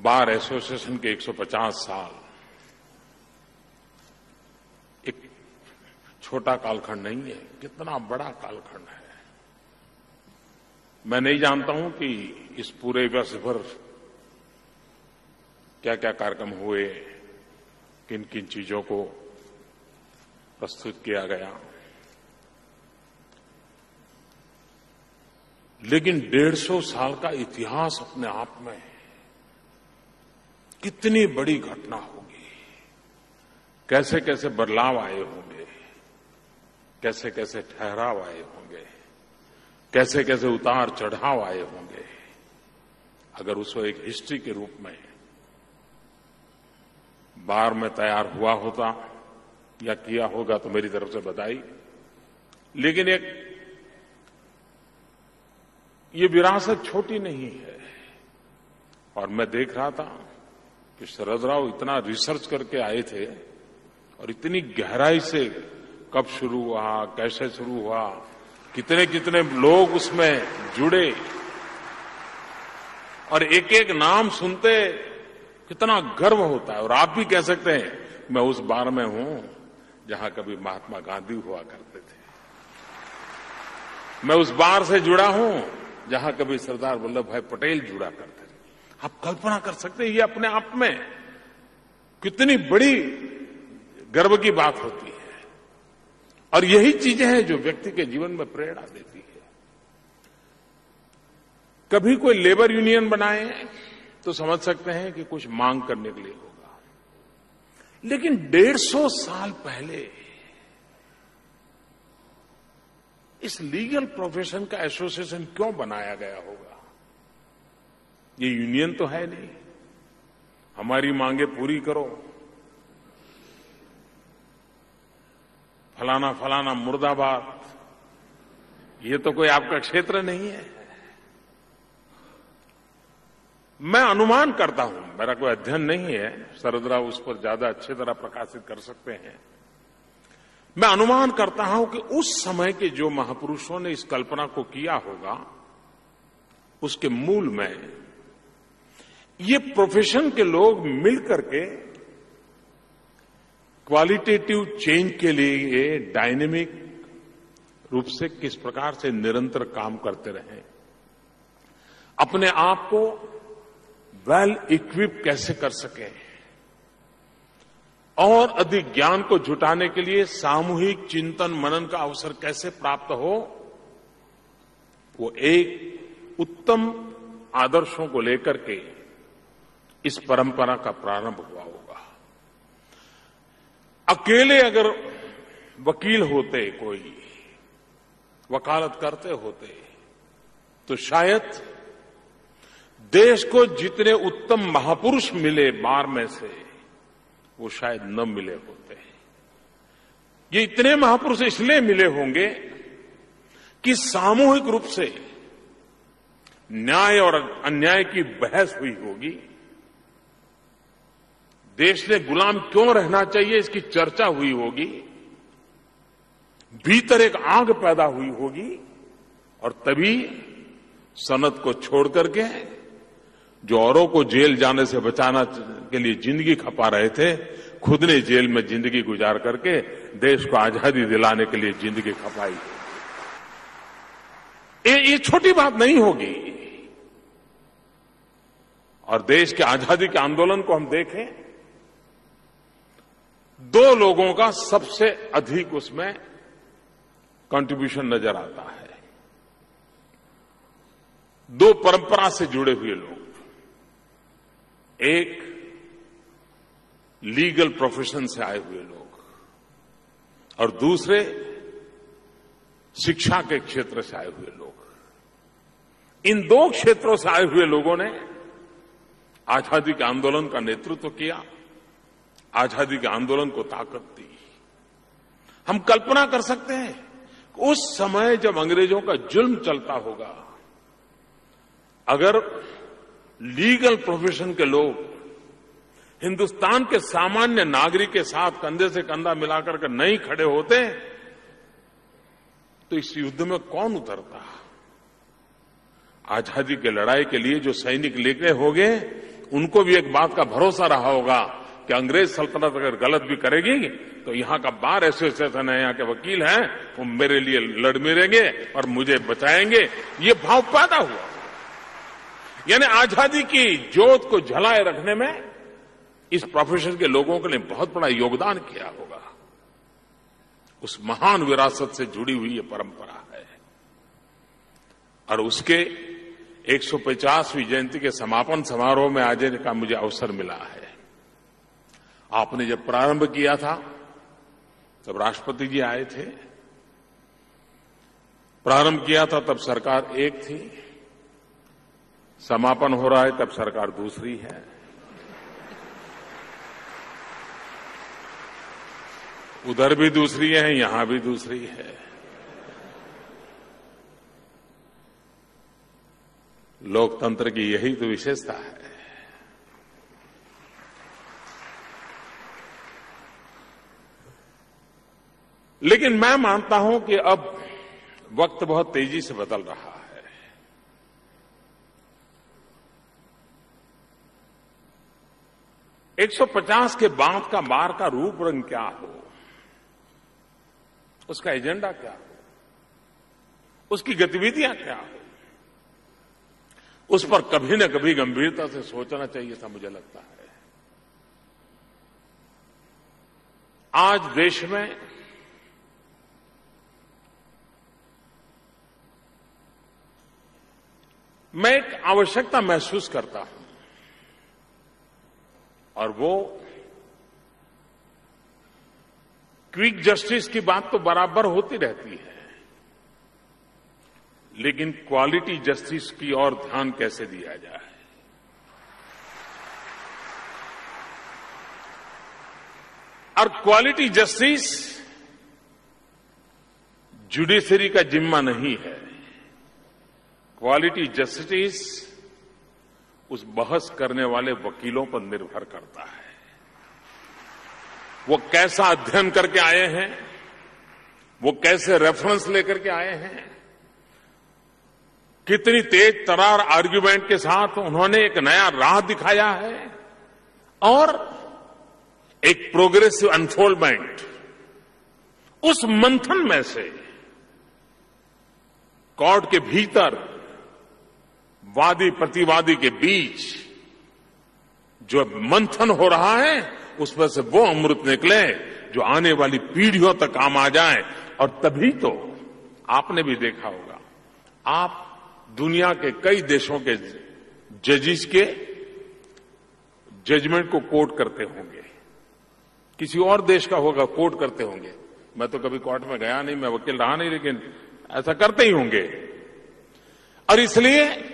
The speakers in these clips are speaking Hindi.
बार एसोसिएशन के 150 साल एक छोटा कालखंड नहीं है, कितना बड़ा कालखंड है। मैं नहीं जानता हूं कि इस पूरे वर्ष भर क्या क्या कार्यक्रम हुए, किन किन चीजों को प्रस्तुत किया गया, लेकिन 150 साल का इतिहास अपने आप में कितनी बड़ी घटना होगी। कैसे कैसे बदलाव आए होंगे, कैसे कैसे ठहराव आए होंगे, कैसे कैसे उतार चढ़ाव आए होंगे। अगर उसको एक हिस्ट्री के रूप में बार में तैयार हुआ होता या किया होगा तो मेरी तरफ से बधाई। लेकिन ये विरासत छोटी नहीं है। और मैं देख रहा था कि शरद राव इतना रिसर्च करके आए थे और इतनी गहराई से कब शुरू हुआ, कैसे शुरू हुआ, कितने कितने लोग उसमें जुड़े, और एक एक नाम सुनते कितना गर्व होता है। और आप भी कह सकते हैं मैं उस बार में हूं जहां कभी महात्मा गांधी हुआ करते थे, मैं उस बार से जुड़ा हूं जहां कभी सरदार वल्लभ भाई पटेल जुड़ा करते थे। आप कल्पना कर सकते हैं ये अपने आप में कितनी बड़ी गर्व की बात होती है। और यही चीजें हैं जो व्यक्ति के जीवन में प्रेरणा देती है। कभी कोई लेबर यूनियन बनाए तो समझ सकते हैं कि कुछ मांग करने के लिए होगा, लेकिन 150 साल पहले इस लीगल प्रोफेशन का एसोसिएशन क्यों बनाया गया होगा? ये यूनियन तो है नहीं, हमारी मांगे पूरी करो, फलाना फलाना मुर्दाबाद, ये तो कोई आपका क्षेत्र नहीं है। मैं अनुमान करता हूं, मेरा कोई अध्ययन नहीं है, शरद राव उस पर ज्यादा अच्छी तरह प्रकाशित कर सकते हैं। मैं अनुमान करता हूं कि उस समय के जो महापुरुषों ने इस कल्पना को किया होगा, उसके मूल में ये प्रोफेशन के लोग मिलकर के क्वालिटेटिव चेंज के लिए डायनेमिक रूप से किस प्रकार से निरंतर काम करते रहे, अपने आप को वेल इक्विप कैसे कर सके, और अधिक ज्ञान को जुटाने के लिए सामूहिक चिंतन मनन का अवसर कैसे प्राप्त हो, वो एक उत्तम आदर्शों को लेकर के इस परंपरा का प्रारंभ हुआ होगा। अकेले अगर वकील होते, कोई वकालत करते होते, तो शायद देश को जितने उत्तम महापुरुष मिले बार में से, वो शायद न मिले होते। ये इतने महापुरुष इसलिए मिले होंगे कि सामूहिक रूप से न्याय और अन्याय की बहस हुई होगी, देश ने गुलाम क्यों रहना चाहिए इसकी चर्चा हुई होगी, भीतर एक आग पैदा हुई होगी, और तभी सनत को छोड़ करके जो औरों को जेल जाने से बचाना के लिए जिंदगी खपा रहे थे, खुद ने जेल में जिंदगी गुजार करके देश को आजादी दिलाने के लिए जिंदगी खपाई। ये छोटी बात नहीं होगी। और देश के आजादी के आंदोलन को हम देखें, 2 लोगों का सबसे अधिक उसमें कंट्रीब्यूशन नजर आता है। 2 परंपरा से जुड़े हुए लोग, एक लीगल प्रोफेशन से आए हुए लोग और दूसरे शिक्षा के क्षेत्र से आए हुए लोग। इन 2 क्षेत्रों से आए हुए लोगों ने आजादी के आंदोलन का नेतृत्व किया, आजादी के आंदोलन को ताकत दी। हम कल्पना कर सकते हैं उस समय जब अंग्रेजों का जुल्म चलता होगा, अगर लीगल प्रोफेशन के लोग हिंदुस्तान के सामान्य नागरिक के साथ कंधे से कंधा मिलाकर के नहीं खड़े होते, तो इस युद्ध में कौन उतरता? आजादी की लड़ाई के लिए जो सैनिक निकले होंगे, उनको भी एक बात का भरोसा रहा होगा कि अंग्रेज सल्तनत अगर गलत भी करेगी तो यहां का बार एसोसिएशन है, यहां के वकील हैं, वो मेरे लिए लड़ मिलेंगे और मुझे बचाएंगे। ये भाव पैदा हुआ। यानी आजादी की जोत को जलाए रखने में इस प्रोफेशन के लोगों ने बहुत बड़ा योगदान किया होगा। उस महान विरासत से जुड़ी हुई ये परंपरा है और उसके 150वीं जयंती के समापन समारोह में आने का मुझे अवसर मिला है। आपने जब प्रारंभ किया था तब राष्ट्रपति जी आए थे, प्रारंभ किया था तब सरकार एक थी, समापन हो रहा है तब सरकार दूसरी है। उधर भी दूसरी है, यहां भी दूसरी है। लोकतंत्र की यही तो विशेषता है। लेकिन मैं मानता हूं कि अब वक्त बहुत तेजी से बदल रहा है। एक 150 के बाद का बार का रूप रंग क्या हो, उसका एजेंडा क्या हो, उसकी गतिविधियां क्या हो, उस पर कभी न कभी गंभीरता से सोचना चाहिए था, मुझे लगता है। आज देश में मैं एक आवश्यकता महसूस करता हूं और वो क्विक जस्टिस की बात तो बराबर होती रहती है, लेकिन क्वालिटी जस्टिस की ओर ध्यान कैसे दिया जाए। और क्वालिटी जस्टिस जुडिशरी का जिम्मा नहीं है। क्वालिटी जस्टिस उस बहस करने वाले वकीलों पर निर्भर करता है। वो कैसा अध्ययन करके आए हैं, वो कैसे रेफरेंस लेकर के आए हैं, कितनी तेज तरार आर्ग्यूमेंट के साथ उन्होंने एक नया राह दिखाया है और एक प्रोग्रेसिव अनफोल्डमेंट, उस मंथन में से कोर्ट के भीतर वादी प्रतिवादी के बीच जो मंथन हो रहा है, उसमें से वो अमृत निकले जो आने वाली पीढ़ियों तक काम आ जाए। और तभी तो आपने भी देखा होगा, आप दुनिया के कई देशों के जजिस के जजमेंट को कोट करते होंगे, किसी और देश का होगा कोट करते होंगे। मैं तो कभी कोर्ट में गया नहीं, मैं वकील रहा नहीं, लेकिन ऐसा करते ही होंगे। और इसलिए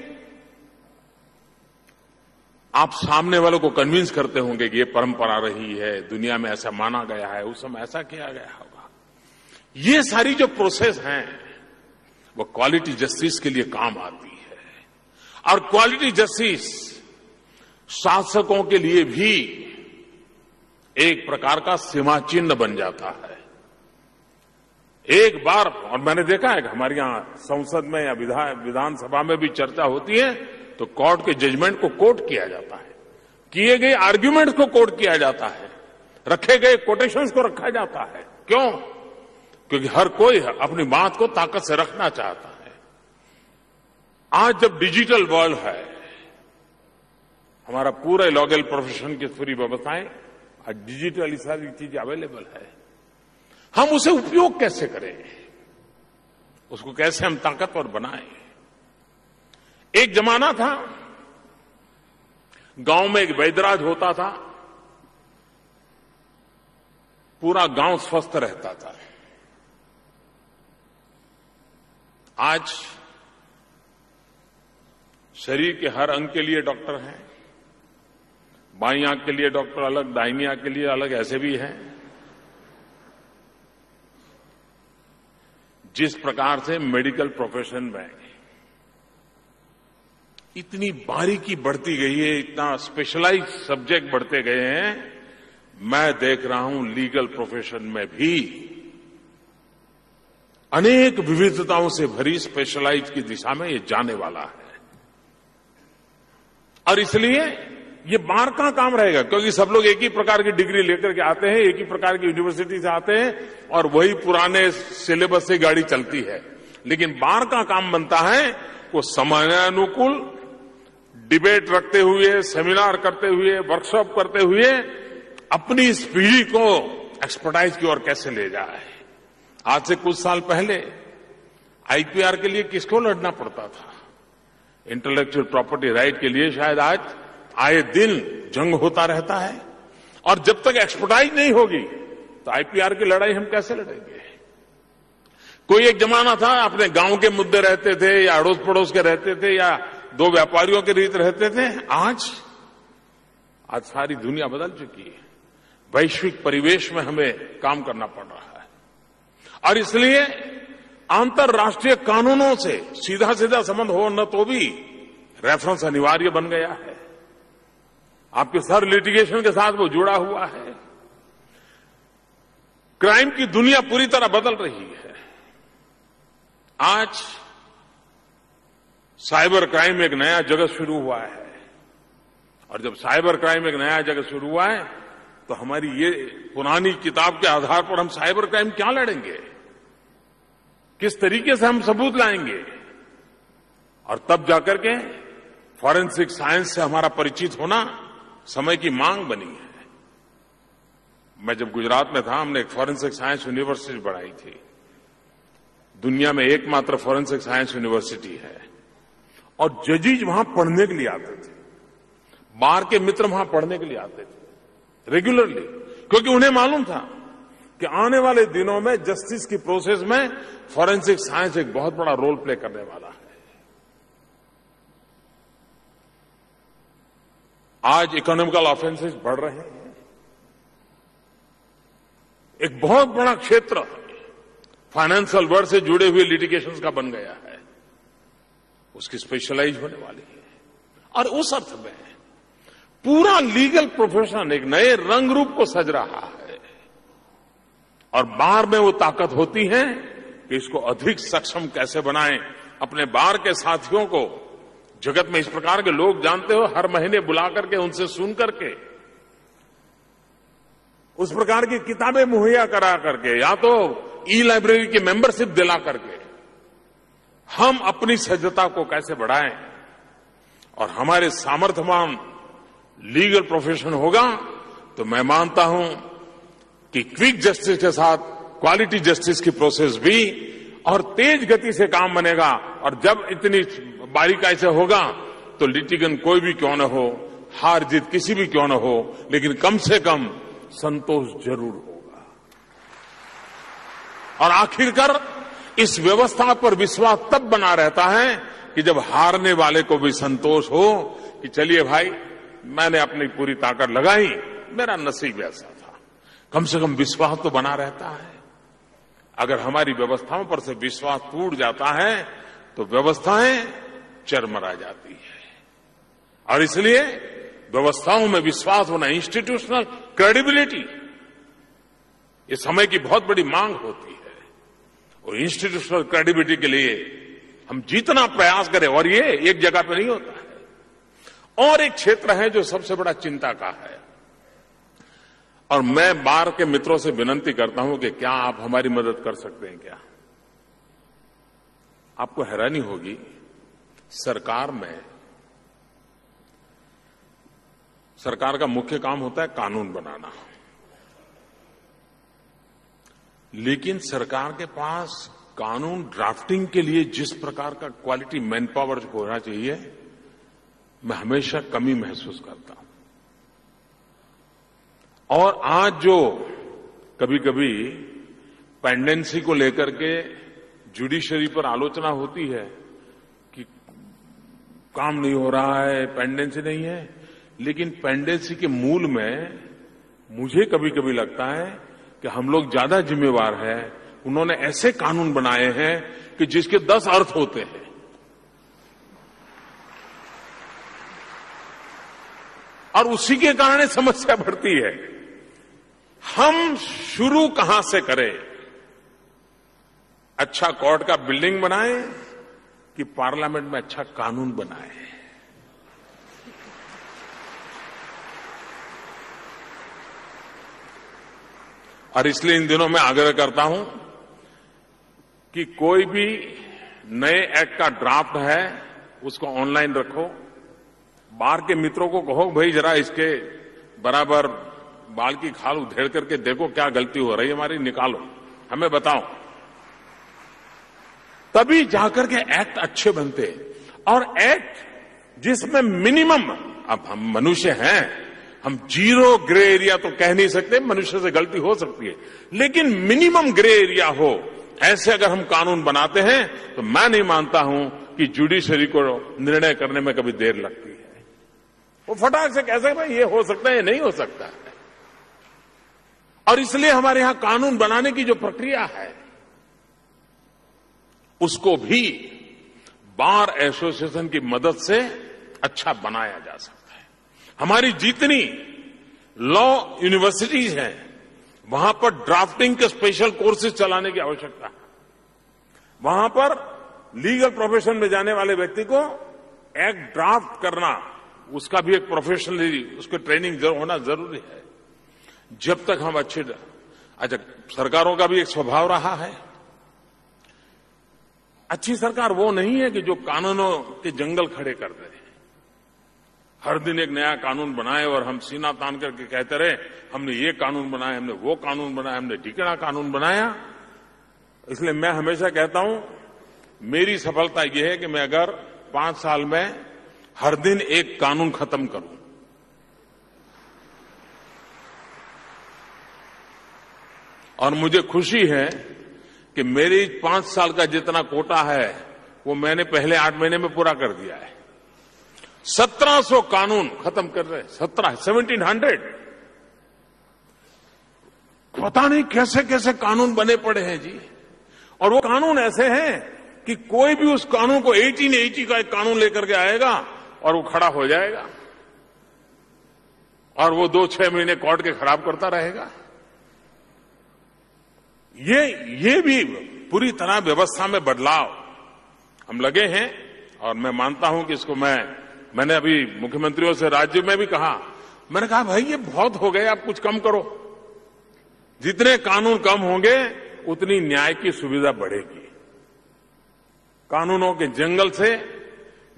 आप सामने वालों को कन्विंस करते होंगे कि ये परंपरा रही है, दुनिया में ऐसा माना गया है, उस समय ऐसा किया गया होगा। ये सारी जो प्रोसेस हैं वो क्वालिटी जस्टिस के लिए काम आती है। और क्वालिटी जस्टिस शासकों के लिए भी एक प्रकार का सीमा चिन्ह बन जाता है। एक बार, और मैंने देखा है कि हमारे यहां संसद में या विधानसभा में भी चर्चा होती है तो कोर्ट के जजमेंट को कोट किया जाता है, किए गए आर्ग्यूमेंट्स को कोट किया जाता है, रखे गए कोटेशंस को रखा जाता है। क्यों? क्योंकि हर कोई अपनी बात को ताकत से रखना चाहता है। आज जब डिजिटल वर्ल्ड है, हमारा पूरे लीगल प्रोफेशन की पूरी व्यवस्थाएं आज डिजिटल सारी चीजें अवेलेबल है, हम उसे उपयोग कैसे करें, उसको कैसे हम ताकतवर बनाएं। एक जमाना था, गांव में एक वैद्यराज होता था, पूरा गांव स्वस्थ रहता था। आज शरीर के हर अंग के लिए डॉक्टर हैं, बाईं आंख के लिए डॉक्टर अलग, दाहिनी आंख के लिए अलग, ऐसे भी हैं। जिस प्रकार से मेडिकल प्रोफेशन में इतनी बारीकी बढ़ती गई है, इतना स्पेशलाइज सब्जेक्ट बढ़ते गए हैं, मैं देख रहा हूं लीगल प्रोफेशन में भी अनेक विविधताओं से भरी स्पेशलाइज की दिशा में ये जाने वाला है। और इसलिए ये बार का काम रहेगा, क्योंकि सब लोग एक ही प्रकार की डिग्री लेकर के आते हैं, एक ही प्रकार की यूनिवर्सिटी से आते हैं और वही पुराने सिलेबस से गाड़ी चलती है। लेकिन बार का काम बनता है वो समयानुकूल डिबेट रखते हुए, सेमिनार करते हुए, वर्कशॉप करते हुए अपनी इस पीढ़ी को एक्सपर्टाइज की ओर कैसे ले जाए। आज से कुछ साल पहले आईपीआर के लिए किसको लड़ना पड़ता था? इंटेलेक्चुअल प्रॉपर्टी राइट के लिए शायद आज आए दिन जंग होता रहता है, और जब तक एक्सपर्टाइज नहीं होगी तो आईपीआर की लड़ाई हम कैसे लड़ेंगे? कोई एक जमाना था अपने गांव के मुद्दे रहते थे या अड़ोस पड़ोस के रहते थे या दो व्यापारियों के रीत रहते थे। आज सारी दुनिया बदल चुकी है, वैश्विक परिवेश में हमें काम करना पड़ रहा है, और इसलिए अंतर्राष्ट्रीय कानूनों से सीधा सीधा संबंध हो न तो भी रेफरेंस अनिवार्य बन गया है। आपके हर लिटिगेशन के साथ वो जुड़ा हुआ है। क्राइम की दुनिया पूरी तरह बदल रही है। आज साइबर क्राइम एक नया जगत शुरू हुआ है, और जब साइबर क्राइम एक नया जगत शुरू हुआ है तो हमारी ये पुरानी किताब के आधार पर हम साइबर क्राइम क्या लड़ेंगे, किस तरीके से हम सबूत लाएंगे? और तब जाकर के फॉरेंसिक साइंस से हमारा परिचित होना समय की मांग बनी है। मैं जब गुजरात में था, हमने एक फॉरेंसिक साइंस यूनिवर्सिटी बनाई थी। दुनिया में एकमात्र फॉरेंसिक साइंस यूनिवर्सिटी है, और जजेज वहां पढ़ने के लिए आते थे, बार के मित्र वहां पढ़ने के लिए आते थे रेगुलरली, क्योंकि उन्हें मालूम था कि आने वाले दिनों में जस्टिस की प्रोसेस में फॉरेंसिक साइंस एक बहुत बड़ा रोल प्ले करने वाला है। आज इकोनॉमिकल ऑफेंसेस बढ़ रहे हैं। एक बहुत बड़ा क्षेत्र फाइनेंशियल वर्ल्ड से जुड़े हुए लिटिगेशंस का बन गया है, उसकी स्पेशलाइज होने वाली है, और उस अर्थ में पूरा लीगल प्रोफेशन एक नए रंग रूप को सज रहा है। और बार में वो ताकत होती है कि इसको अधिक सक्षम कैसे बनाएं। अपने बार के साथियों को जगत में इस प्रकार के लोग जानते हो, हर महीने बुला करके उनसे सुन करके उस प्रकार की किताबें मुहैया करा करके, या तो ई लाइब्रेरी की मेंबरशिप दिला करके हम अपनी सज्जता को कैसे बढ़ाएं, और हमारे सामर्थ्यवान लीगल प्रोफेशन होगा तो मैं मानता हूं कि क्विक जस्टिस के साथ क्वालिटी जस्टिस की प्रोसेस भी और तेज गति से काम बनेगा। और जब इतनी बारीकाई से होगा तो लिटिगन कोई भी क्यों न हो, हार जीत किसी भी क्यों न हो, लेकिन कम से कम संतोष जरूर होगा। और आखिरकार इस व्यवस्था पर विश्वास तब बना रहता है कि जब हारने वाले को भी संतोष हो कि चलिए भाई, मैंने अपनी पूरी ताकत लगाई, मेरा नसीब ऐसा था। कम से कम विश्वास तो बना रहता है। अगर हमारी व्यवस्थाओं पर से विश्वास टूट जाता है तो व्यवस्थाएं चरमरा जाती है। और इसलिए व्यवस्थाओं में विश्वास होना, इंस्टीट्यूशनल क्रेडिबिलिटी, ये समय की बहुत बड़ी मांग होती है। और इंस्टीट्यूशनल क्रेडिबिलिटी के लिए हम जितना प्रयास करें, और ये एक जगह पे नहीं होता है। और एक क्षेत्र है जो सबसे बड़ा चिंता का है, और मैं बार के मित्रों से विनती करता हूं कि क्या आप हमारी मदद कर सकते हैं क्या? आपको हैरानी होगी, सरकार का मुख्य काम होता है कानून बनाना, लेकिन सरकार के पास कानून ड्राफ्टिंग के लिए जिस प्रकार का क्वालिटी मैन पावर होना चाहिए, मैं हमेशा कमी महसूस करता हूं। और आज जो कभी कभी पेंडेंसी को लेकर के जुडिशरी पर आलोचना होती है कि काम नहीं हो रहा है, पेंडेंसी नहीं है, लेकिन पेंडेंसी के मूल में मुझे कभी कभी लगता है कि हम लोग ज्यादा जिम्मेवार हैं। उन्होंने ऐसे कानून बनाए हैं कि जिसके 10 अर्थ होते हैं, और उसी के कारण समस्या बढ़ती है। हम शुरू कहां से करें? अच्छा कोर्ट का बिल्डिंग बनाएं कि पार्लियामेंट में अच्छा कानून बनाएं? और इसलिए इन दिनों मैं आग्रह करता हूं कि कोई भी नए एक्ट का ड्राफ्ट है उसको ऑनलाइन रखो, बाहर के मित्रों को कहो भाई जरा इसके बराबर बाल की खाल उधेड़ करके देखो क्या गलती हो रही है हमारी, निकालो, हमें बताओ, तभी जाकर के एक्ट अच्छे बनते। और एक्ट जिसमें मिनिमम, अब हम मनुष्य हैं, हम जीरो ग्रे एरिया तो कह नहीं सकते, मनुष्य से गलती हो सकती है, लेकिन मिनिमम ग्रे एरिया हो ऐसे अगर हम कानून बनाते हैं तो मैं नहीं मानता हूं कि जुडिशरी को निर्णय करने में कभी देर लगती है। वो फटाक से कह सकते हैं ये हो सकता है, ये नहीं हो सकता है। और इसलिए हमारे यहां कानून बनाने की जो प्रक्रिया है उसको भी बार एसोसिएशन की मदद से अच्छा बनाया जा सकता है। हमारी जितनी लॉ यूनिवर्सिटीज हैं वहां पर ड्राफ्टिंग के स्पेशल कोर्सेज चलाने की आवश्यकता है। वहां पर लीगल प्रोफेशन में जाने वाले व्यक्ति को एक्ट ड्राफ्ट करना, उसका भी एक प्रोफेशनली उसको ट्रेनिंग होना जरूरी है। जब तक हम अच्छा, सरकारों का भी एक स्वभाव रहा है, अच्छी सरकार वो नहीं है कि जो कानूनों के जंगल खड़े कर दे, हर दिन एक नया कानून बनाए और हम सीना तान करके कहते रहे हमने ये कानून बनाया, हमने वो कानून बनाया, हमने ढिकड़ा कानून बनाया। इसलिए मैं हमेशा कहता हूं मेरी सफलता यह है कि मैं अगर 5 साल में हर दिन एक कानून खत्म करूं, और मुझे खुशी है कि मेरी 5 साल का जितना कोटा है वो मैंने पहले 8 महीने में पूरा कर दिया है। 1700 कानून खत्म कर रहे, 1700 पता नहीं कैसे कैसे कानून बने पड़े हैं जी। और वो कानून ऐसे हैं कि कोई भी उस कानून को 1880 का एक कानून लेकर के आएगा और वो खड़ा हो जाएगा और वो 2-6 महीने कोर्ट के खराब करता रहेगा। ये भी पूरी तरह व्यवस्था में बदलाव हम लगे हैं। और मैं मानता हूं कि इसको मैंने अभी मुख्यमंत्रियों से राज्य में भी कहा, मैंने कहा भाई ये बहुत हो गए, आप कुछ कम करो। जितने कानून कम होंगे उतनी न्याय की सुविधा बढ़ेगी। कानूनों के जंगल से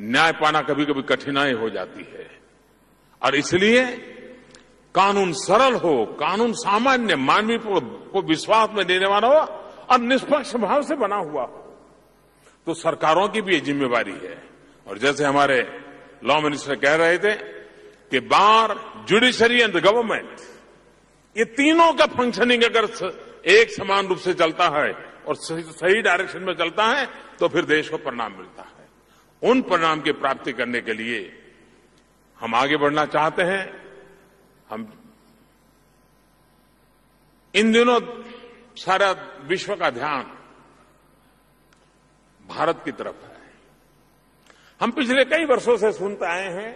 न्याय पाना कभी कभी कठिनाई हो जाती है, और इसलिए कानून सरल हो, कानून सामान्य मानवीय को विश्वास में देने वाला हो और निष्पक्ष भाव से बना हुआ हो, तो सरकारों की भी ये जिम्मेवारी है। और जैसे हमारे लॉ मिनिस्टर कह रहे थे कि बार, जुडिशरी एंड द गवर्नमेंट, ये तीनों का फंक्शनिंग अगर एक समान रूप से चलता है और सही डायरेक्शन में चलता है तो फिर देश को परिणाम मिलता है। उन परिणाम की प्राप्ति करने के लिए हम आगे बढ़ना चाहते हैं। हम इन दिनों सारा विश्व का ध्यान भारत की तरफ है। हम पिछले कई वर्षों से सुनते आए हैं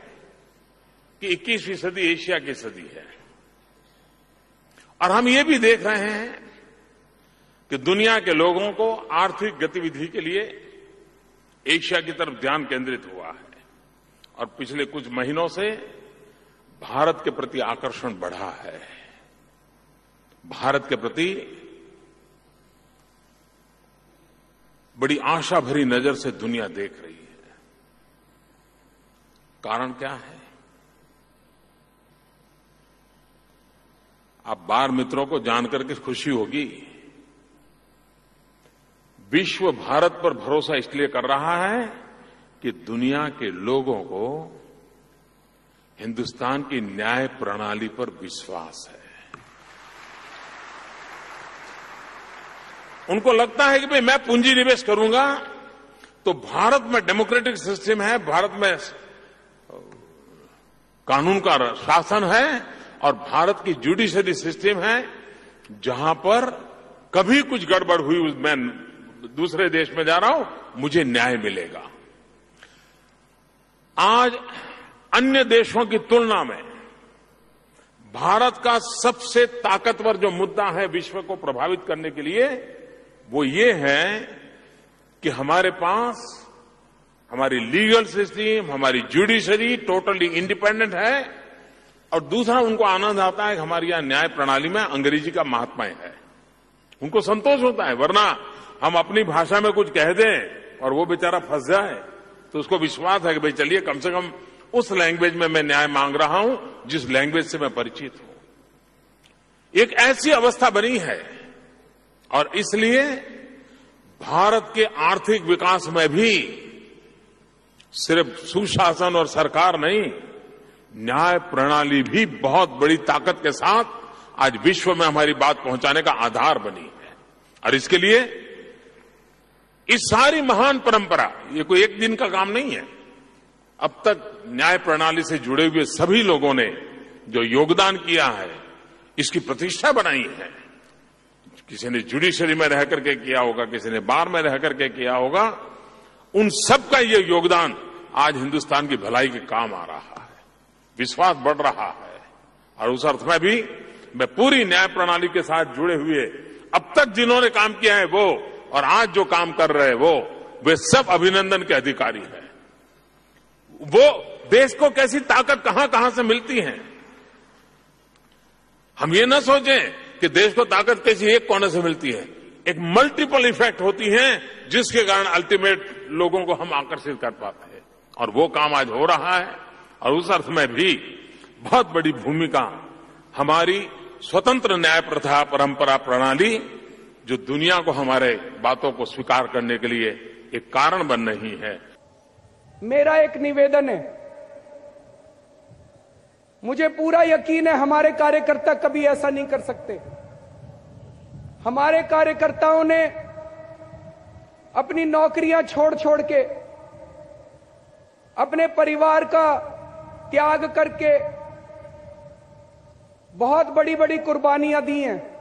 कि 21वीं सदी एशिया की सदी है, और हम ये भी देख रहे हैं कि दुनिया के लोगों को आर्थिक गतिविधि के लिए एशिया की तरफ ध्यान केंद्रित हुआ है, और पिछले कुछ महीनों से भारत के प्रति आकर्षण बढ़ा है। भारत के प्रति बड़ी आशा भरी नजर से दुनिया देख रही है। कारण क्या है? आप बार मित्रों को जानकर के खुशी होगी, विश्व भारत पर भरोसा इसलिए कर रहा है कि दुनिया के लोगों को हिंदुस्तान की न्याय प्रणाली पर विश्वास है। उनको लगता है कि भाई मैं पूंजी निवेश करूंगा तो भारत में डेमोक्रेटिक सिस्टम है, भारत में कानून का शासन है, और भारत की जुडिशरी सिस्टम है जहां पर कभी कुछ गड़बड़ हुई, मैं दूसरे देश में जा रहा हूं, मुझे न्याय मिलेगा। आज अन्य देशों की तुलना में भारत का सबसे ताकतवर जो मुद्दा है विश्व को प्रभावित करने के लिए, वो ये है कि हमारे पास हमारी लीगल सिस्टम, हमारी जुडिशरी टोटली इंडिपेंडेंट है, और दूसरा उनको आनंद आता है कि हमारी यहां न्याय प्रणाली में अंग्रेजी का महात्मा है। उनको संतोष होता है, वरना हम अपनी भाषा में कुछ कह दें और वो बेचारा फंस जाए तो उसको विश्वास है कि भाई चलिए कम से कम उस लैंग्वेज में मैं न्याय मांग रहा हूं जिस लैंग्वेज से मैं परिचित हूं। एक ऐसी अवस्था बनी है और इसलिए भारत के आर्थिक विकास में भी सिर्फ सुशासन और सरकार नहीं, न्याय प्रणाली भी बहुत बड़ी ताकत के साथ आज विश्व में हमारी बात पहुंचाने का आधार बनी है। और इसके लिए इस सारी महान परंपरा, ये कोई एक दिन का काम नहीं है। अब तक न्याय प्रणाली से जुड़े हुए सभी लोगों ने जो योगदान किया है, इसकी प्रतिष्ठा बनाई है। किसी ने जुडिशरी में रह करके किया होगा, किसी ने बार में रह करके किया होगा। उन सब का ये योगदान आज हिंदुस्तान की भलाई के काम आ रहा है, विश्वास बढ़ रहा है। और उस अर्थ में भी मैं पूरी न्याय प्रणाली के साथ जुड़े हुए अब तक जिन्होंने काम किया है वो और आज जो काम कर रहे हैं वे सब अभिनंदन के अधिकारी हैं। वो देश को कैसी ताकत कहां कहां से मिलती है, हम ये न सोचें कि देश को ताकत कैसी एक कोने से मिलती है। एक मल्टीपल इफेक्ट होती है जिसके कारण अल्टीमेट लोगों को हम आकर्षित कर पाते हैं। और वो काम आज हो रहा है। और उस अर्थ में भी बहुत बड़ी भूमिका हमारी स्वतंत्र न्याय प्रथा परंपरा प्रणाली, जो दुनिया को हमारे बातों को स्वीकार करने के लिए एक कारण बन रही है। मेरा एक निवेदन है, मुझे पूरा यकीन है हमारे कार्यकर्ता कभी ऐसा नहीं कर सकते। हमारे कार्यकर्ताओं ने अपनी नौकरियां छोड़ छोड़ के, अपने परिवार का त्याग करके बहुत बड़ी बड़ी कुर्बानियां दी हैं।